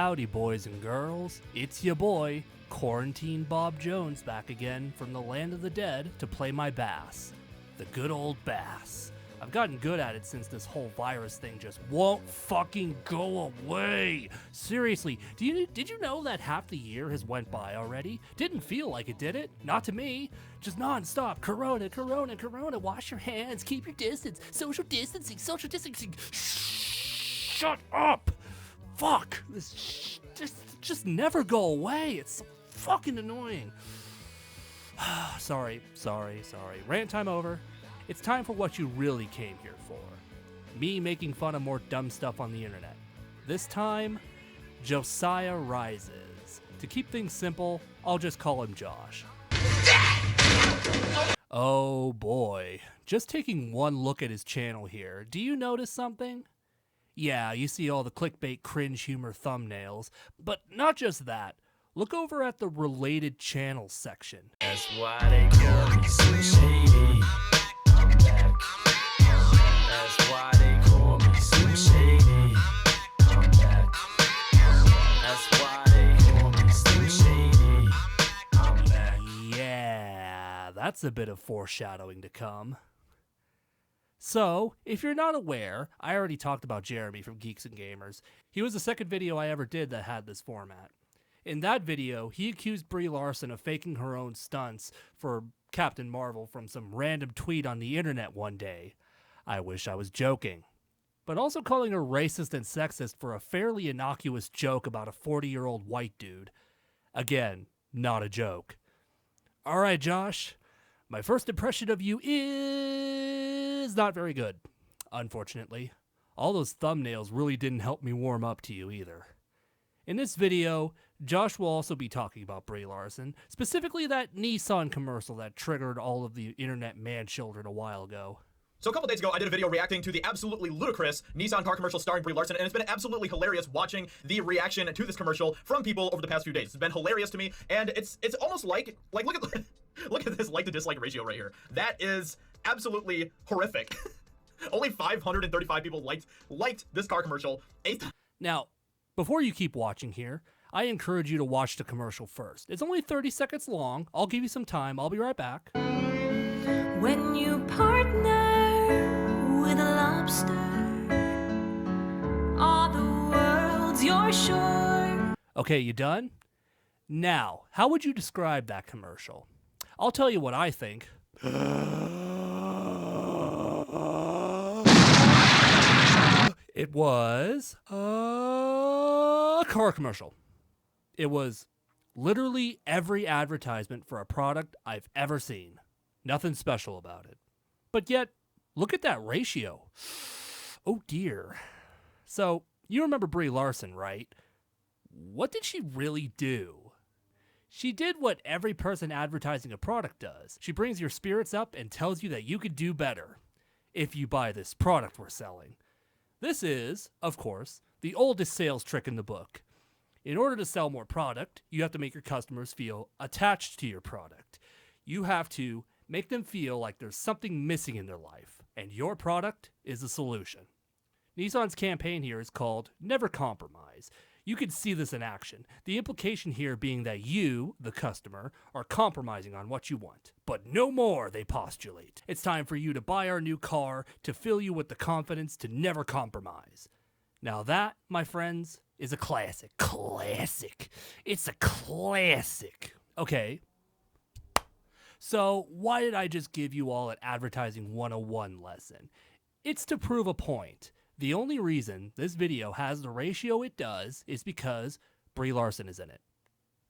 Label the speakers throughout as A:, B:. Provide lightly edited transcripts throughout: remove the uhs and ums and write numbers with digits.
A: Howdy, boys and girls. It's your boy, Quarantine Bob Jones, back again from the land of the dead to play my bass. The good old bass. I've gotten good at it since this whole virus thing just won't fucking go away. Seriously, did you know that half the year has went by already? Didn't feel like it, did it? Not to me. Just non-stop. Corona, corona, corona. Wash your hands. Keep your distance. Social distancing. Social distancing. Shut up. Fuck. This just never go away. It's so fucking annoying. Sorry. Rant time over. It's time for what you really came here for. Me making fun of more dumb stuff on the internet. This time, Josiah Rises. To keep things simple, I'll just call him Josh. Oh boy. Just taking one look at his channel here, do you notice something? Yeah, you see all the clickbait cringe humor thumbnails, but not just that. Look over at the related channels section.
B: That's why they call me so shady. I'm back. That's why they call me so shady. I'm back. That's why they call me so shady. I'm back.
A: Yeah, that's a bit of foreshadowing to come. So, if you're not aware, I already talked about Jeremy from Geeks and Gamers. He was the second video I ever did that had this format. In that video, he accused Brie Larson of faking her own stunts for Captain Marvel from some random tweet on the internet one day. I wish I was joking. But also calling her racist and sexist for a fairly innocuous joke about a 40-year-old white dude. Again, not a joke. Alright, Josh. My first impression of you is not very good, unfortunately. All those thumbnails really didn't help me warm up to you either. In this video, Josh will also be talking about Brie Larson, specifically that Nissan commercial that triggered all of the internet manchildren a while ago.
C: So a couple days ago, I did a video reacting to the absolutely ludicrous Nissan car commercial starring Brie Larson, and it's been absolutely hilarious watching the reaction to this commercial from people over the past few days. It's been hilarious to me, and it's almost like look at look at this like to dislike ratio right here. That is absolutely horrific. Only 535 people liked this car commercial.
A: Now, before you keep watching here, I encourage you to watch the commercial first. It's only 30 seconds long. I'll give you some time. I'll be right back.
D: When you partner with a lobster, all the world's your shore.
A: Okay, you done? Now, how would you describe that commercial? I'll tell you what I think. It was a car commercial. It was literally every advertisement for a product I've ever seen. Nothing special about it. But yet, look at that ratio. Oh dear. So, you remember Brie Larson, right? What did she really do? She did what every person advertising a product does. She brings your spirits up and tells you that you could do better if you buy this product we're selling. This is, of course, the oldest sales trick in the book. In order to sell more product, you have to make your customers feel attached to your product. You have to make them feel like there's something missing in their life, and your product is the solution. Nissan's campaign here is called Never Compromise. You can see this in action. The implication here being that you, the customer, are compromising on what you want. But no more, they postulate. It's time for you to buy our new car to fill you with the confidence to never compromise. Now that, my friends, is a classic. Classic. It's a classic. Okay. So why did I just give you all an advertising 101 lesson? It's to prove a point. The only reason this video has the ratio it does is because Brie Larson is in it.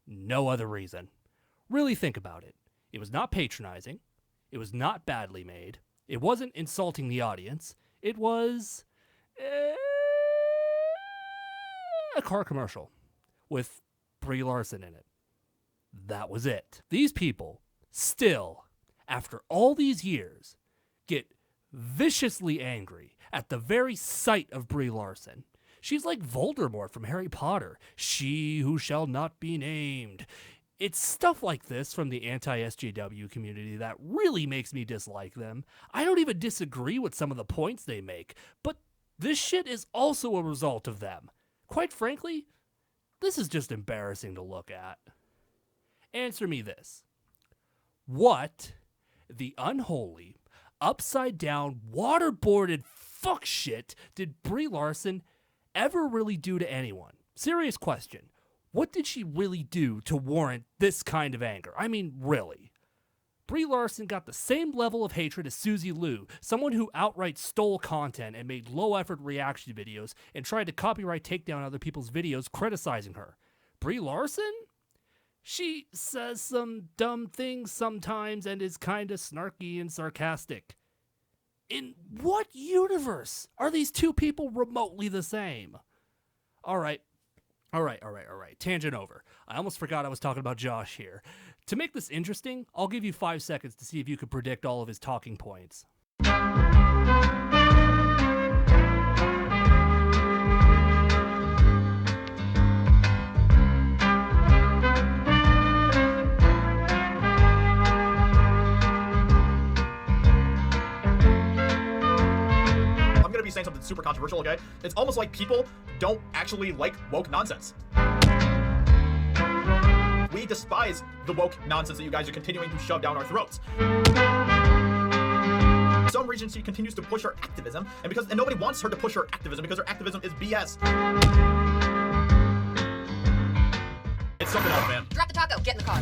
A: No other reason. Really think about it. It was not patronizing. It was not badly made. It wasn't insulting the audience. It was a car commercial with Brie Larson in it. That was it. These people still, after all these years, get viciously angry at the very sight of Brie Larson. She's like Voldemort from Harry Potter. She who shall not be named. It's stuff like this from the anti-SJW community that really makes me dislike them. I don't even disagree with some of the points they make, but this shit is also a result of them. Quite frankly, This is just embarrassing to look at. Answer me this. What the unholy, upside-down, waterboarded fuck shit did Brie Larson ever really do to anyone? Serious question. What did she really do to warrant this kind of anger? I mean, really. Brie Larson got the same level of hatred as Suzy Liu, someone who outright stole content and made low-effort reaction videos and tried to copyright take down other people's videos criticizing her. Brie Larson? She says some dumb things sometimes and is kinda snarky and sarcastic. In what universe are these two people remotely the same? All right. Tangent over. I almost forgot I was talking about Josh here. To make this interesting, I'll give you 5 seconds to see if you can predict all of his talking points.
C: I'm gonna be saying something super controversial, okay? It's almost like people don't actually like woke nonsense. We despise the woke nonsense that you guys are continuing to shove down our throats. For some reason, she continues to push her activism, and nobody wants her to push her activism because her activism is BS. It's something else, man.
E: Drop the taco, get in the car.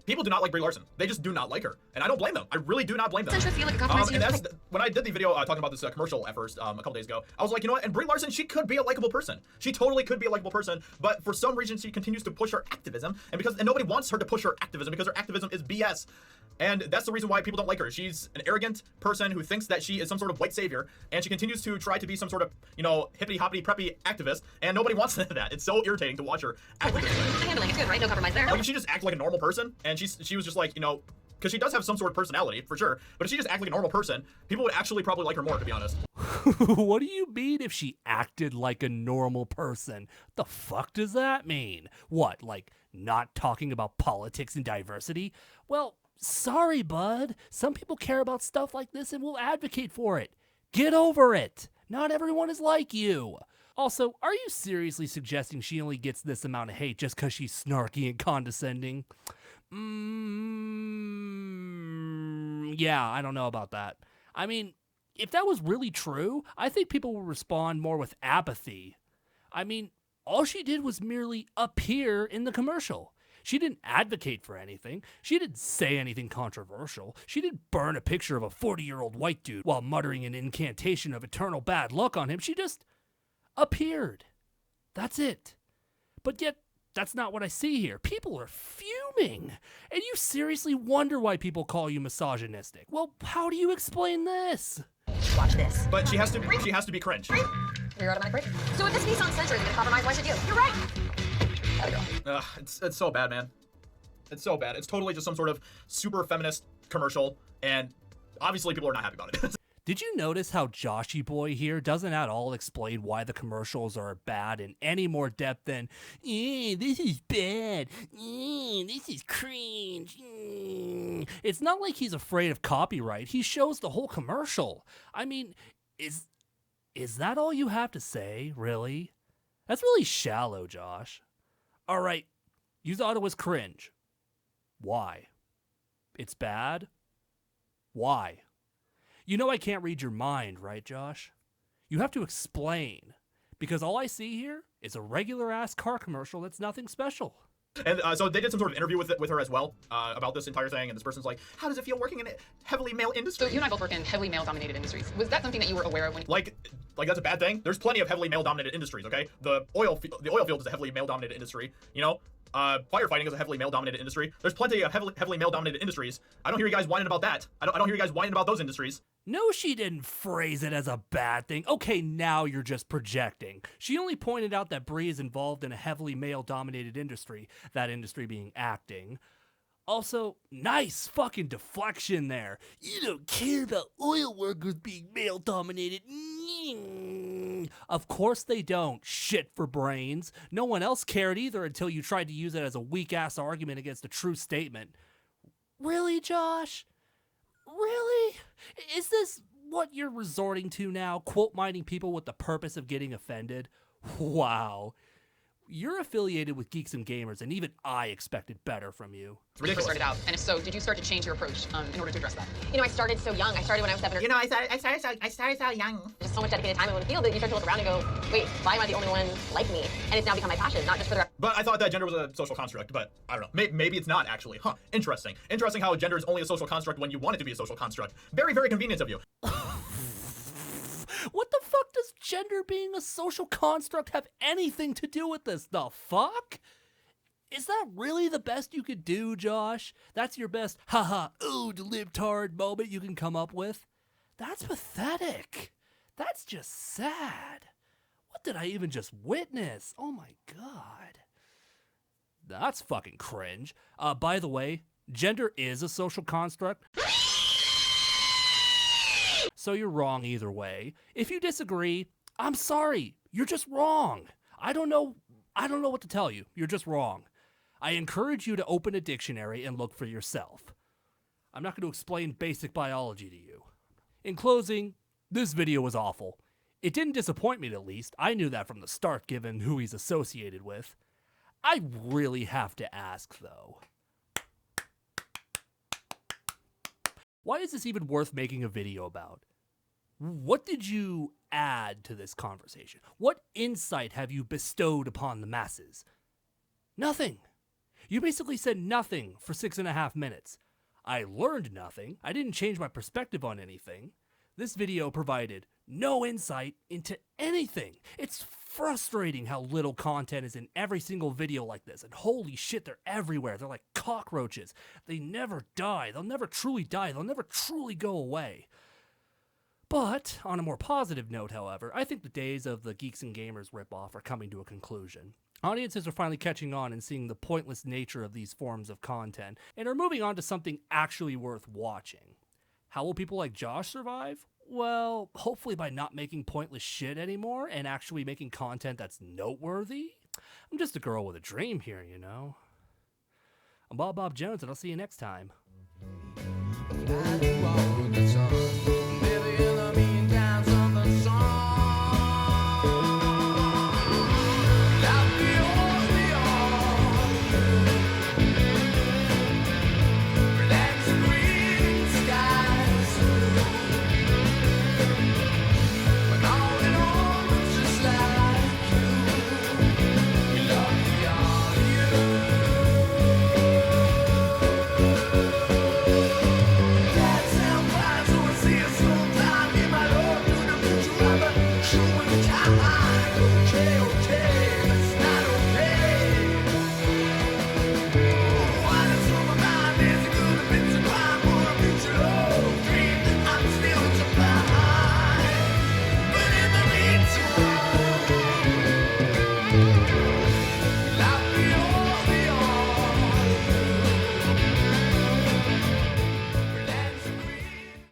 C: People do not like Brie Larson. They just do not like her, and I don't blame them. I really do not blame them.
E: Doesn't she feel like a compromise?
C: And that's when I did the video talking about this commercial at first a couple days ago. I was like, you know what? And Brie Larson, she could be a likable person. She totally could be a likable person, but for some reason, she continues to push her activism, and nobody wants her to push her activism because her activism is BS. And that's the reason why people don't like her. She's an arrogant person who thinks that she is some sort of white savior, and she continues to try to be some sort of, hippity hoppity preppy activist, and nobody wants that. It's so irritating to watch her activist.
E: Handling it's good, right? No compromise there.
C: Like, if she just act like a normal person, and she was just like, because she does have some sort of personality, for sure, but if she just act like a normal person, people would actually probably like her more, to be honest.
A: What do you mean if she acted like a normal person? The fuck does that mean? What, like not talking about politics and diversity? Well, sorry, bud. Some people care about stuff like this and will advocate for it. Get over it. Not everyone is like you. Also, are you seriously suggesting she only gets this amount of hate just because she's snarky and condescending? Yeah, I don't know about that. I mean, if that was really true, I think people would respond more with apathy. I mean, all she did was merely appear in the commercial. She didn't advocate for anything. She didn't say anything controversial. She didn't burn a picture of a 40-year-old white dude while muttering an incantation of eternal bad luck on him. She just appeared. That's it. But yet, that's not what I see here. People are fuming. And you seriously wonder why people call you misogynistic. Well, how do you explain this?
E: Watch this.
C: But she has to be cringe.
E: Rear automatic brake. So if this Nissan Sentra is going to compromise, why should you? You're right. There we go.
C: It's so bad, man. It's so bad. It's totally just some sort of super feminist commercial, and obviously people are not happy about it.
A: Did you notice how Joshy Boy here doesn't at all explain why the commercials are bad in any more depth than, this is bad, this is cringe. It's not like he's afraid of copyright. He shows the whole commercial. I mean, is that all you have to say, really? That's really shallow, Josh. All right, you thought it was cringe. Why? It's bad? Why? You know I can't read your mind, right, Josh? You have to explain, because all I see here is a regular-ass car commercial that's nothing special.
C: And so they did some sort of interview with her as well about this entire thing, and this person's like, how does it feel working in a heavily male industry?
F: So you and I both work in heavily male-dominated industries. Was that something that you were aware of when?
C: Like that's a bad thing? There's plenty of heavily male-dominated industries, okay? The oil field is a heavily male-dominated industry, firefighting is a heavily male-dominated industry. There's plenty of heavily male-dominated industries. I don't hear you guys whining about that. I don't hear you guys whining about those industries.
A: No, she didn't phrase it as a bad thing. Okay, now you're just projecting. She only pointed out that Brie is involved in a heavily male-dominated industry, that industry being acting. Also, nice fucking deflection there. You don't care about oil workers being male-dominated. Of course they don't. Shit for brains. No one else cared either until you tried to use it as a weak-ass argument against a true statement. Really, Josh? Really? Is this what you're resorting to now? Quote mining people with the purpose of getting offended? Wow. You're affiliated with Geeks and Gamers, and even I expected better from you.
C: It's
F: When you first
C: ridiculous.
F: started out, and if so, did you start to change your approach in order to address that?
E: You know, I started so young. I started when I was 7 or
G: You know, I started so young.
E: just so much dedicated time in one field that you start to look around and go, wait, why am I the only one like me? And it's now become my passion, not just for the
C: But I thought that gender was a social construct, but I don't know. Maybe it's not, actually. Huh. Interesting. Interesting how gender is only a social construct when you want it to be a social construct. Very, very convenient of you.
A: What the fuck does gender being a social construct have anything to do with this? The fuck? Is that really the best you could do, Josh? That's your best, haha, ooh, libtard moment you can come up with? That's pathetic. That's just sad. What did I even just witness? Oh my god. That's fucking cringe. By the way, gender is a social construct. So you're wrong either way. If you disagree, I'm sorry. You're just wrong. I don't know what to tell you. You're just wrong. I encourage you to open a dictionary and look for yourself. I'm not going to explain basic biology to you. In closing, this video was awful. It didn't disappoint me, at least. I knew that from the start, given who he's associated with. I really have to ask, though. Why is this even worth making a video about? What did you add to this conversation? What insight have you bestowed upon the masses? Nothing. You basically said nothing for 6.5 minutes. I learned nothing. I didn't change my perspective on anything. This video provided no insight into anything. It's frustrating how little content is in every single video like this. And holy shit, they're everywhere. They're like cockroaches. They never die. They'll never truly die. They'll never truly go away. But, on a more positive note, however, I think the days of the Geeks and Gamers ripoff are coming to a conclusion. Audiences are finally catching on and seeing the pointless nature of these forms of content, and are moving on to something actually worth watching. How will people like Josh survive? Well, hopefully by not making pointless shit anymore, and actually making content that's noteworthy. I'm just a girl with a dream here, you know. I'm Bob Jones, and I'll see you next time.
B: I do all